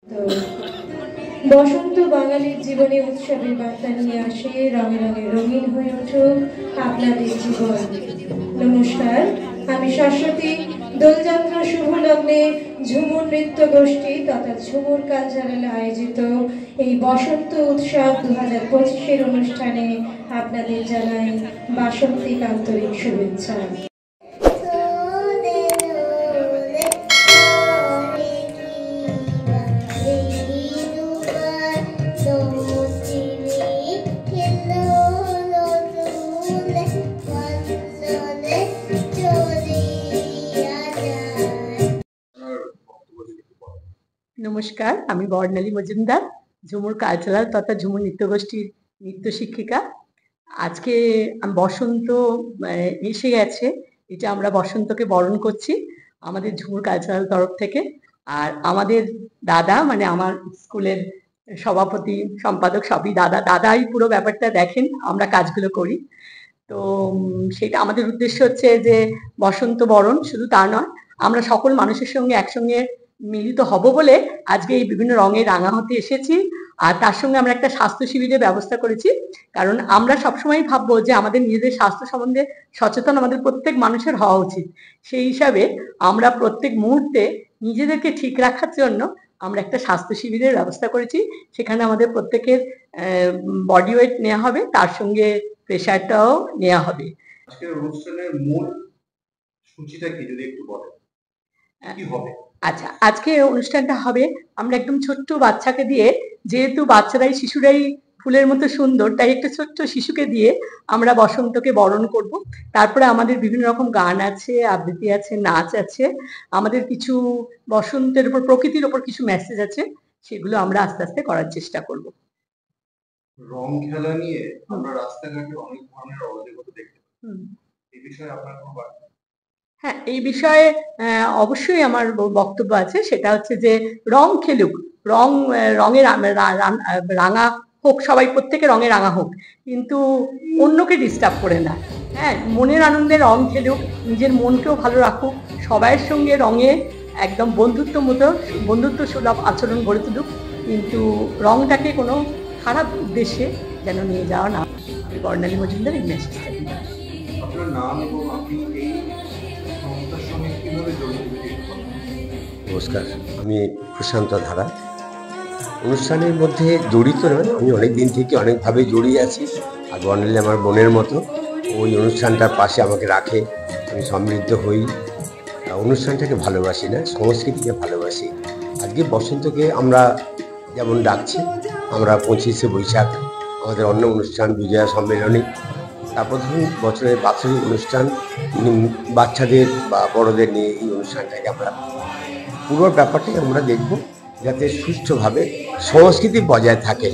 তো বসন্ত বাঙালির জীবনে উৎসবের বার্তা নিয়ে আসে, রঙে রঙে রঙিন হয়ে উঠুক আপনাদের জীবন। নমস্কার, আমি শাশ্বতী। দোলযাত্রা শুভ লগ্নে ঝুমুর নৃত্য গোষ্ঠী তথা ঝুমুর কালচারালে আয়োজিত এই বসন্ত উৎসব 2025-এর অনুষ্ঠানে আপনাদের জানাই বাসন্তিক আন্তরিক শুভেচ্ছা। নমস্কার, আমি বর্ণালী মজুমদার, ঝুমুর কালচারাল তথা ঝুমুর নৃত্যগোষ্ঠীর নৃত্য শিক্ষিকা। আজকে বসন্ত এসে গেছে, এটা আমরা বসন্তকে বরণ করছি আমাদের ঝুমুর কালচারাল তরফ থেকে। আর আমাদের দাদা, মানে আমার স্কুলের সভাপতি সম্পাদক সবই দাদাই পুরো ব্যাপারটা দেখেন, আমরা কাজগুলো করি। তো সেটা আমাদের উদ্দেশ্য হচ্ছে যে বসন্ত বরণ, শুধু তা নয়, আমরা সকল মানুষের সঙ্গে একসঙ্গে মিলিত হব বলে আজকে এই বিভিন্ন রঙে রাঙা হতে এসেছি। আর তার সঙ্গে আমরা একটা স্বাস্থ্য শিবিরের ব্যবস্থা করেছি, কারণ আমরা সবসময় ভাববো যে আমাদের নিজেদের স্বাস্থ্য সম্বন্ধে সচেতন আমাদের প্রত্যেক মানুষের হওয়া উচিত। সেই হিসাবে আমরা প্রত্যেক মুহূর্তে নিজেদেরকে ঠিক রাখার জন্য আমরা একটা স্বাস্থ্য শিবিরের ব্যবস্থা করেছি। সেখানে আমাদের প্রত্যেকের বডি ওয়েট নেওয়া হবে, তার সঙ্গে প্রেশারটাও নেওয়া হবে। আজকের অনুষ্ঠানের মূল সূচিটা কি যদি একটু বলেন, কি হবে? আচ্ছা, আজকে অনুষ্ঠানটা হবে, আমরা একদম ছোট্ট বাচ্চাকে দিয়ে, যেহেতু বাচ্চারাই শিশুরাই ফুলের মতো সুন্দর, তাই একটা ছোট্ট শিশুকে দিয়ে আমরা বসন্তকে বরণ করব। তারপরে আমাদের বিভিন্ন রকম গান আছে, আবৃত্তি আছে, নাচ আছে, আমাদের কিছু বসন্তের উপর, প্রকৃতির উপর কিছু মেসেজ আছে, সেগুলো আমরা আস্তে আস্তে করার চেষ্টা করব। রং খেলা নিয়ে আমরা রাস্তাঘাটে অনেক ধরনের অরাজকতা দেখতে পাই, এই বিষয়ে আপনার কোনো বার্তা? হ্যাঁ, এই বিষয়ে অবশ্যই আমার বক্তব্য আছে। সেটা হচ্ছে যে রং খেলুক, রঙে রাঙা হোক, সবাই প্রত্যেকে রঙে রাঙা হোক, কিন্তু অন্যকে ডিস্টার্ব করে না। হ্যাঁ, মনের আনন্দে রং খেলুক, নিজের মনকেও ভালো রাখুক, সবাইয়ের সঙ্গে রঙে একদম বন্ধুত্ব সুলভ আচরণ গড়ে তুলুক, কিন্তু রংটাকে কোনো খারাপ উদ্দেশ্যে যেন নিয়ে যাওয়া না। আমি বর্ণালী মজুমদার এই মেসেজটা দিলাম। আপনার নাম এবং আপনি এই সংস্থার সঙ্গে কিভাবে জড়িত? নমস্কার, আমি প্রশান্ত ধারা। অনুষ্ঠানের মধ্যে জড়িত নয়, আমি অনেক দিন থেকে অনেকভাবে জড়িয়ে আছি। আর বর্ণালী আমার বোনের মতো, ওই অনুষ্ঠানটার পাশে আমাকে রাখে, আমি সমৃদ্ধ হই। অনুষ্ঠানটাকে ভালোবাসি না, সংস্কৃতিকে ভালোবাসি। আজকে বসন্তকে আমরা যেমন ডাকছি, আমরা 25শে বৈশাখ আমাদের অন্য অনুষ্ঠান বিজয়া সম্মেলনী, তারপর ধরুন বছরের বাৎসরিক অনুষ্ঠান, বাচ্চাদের বা বড়দের নিয়ে এই অনুষ্ঠানটাকে আমরা পুরো ব্যাপারটাকে আমরা দেখব, যাতে সুষ্ঠুভাবে সংস্কৃতি বজায় থাকে।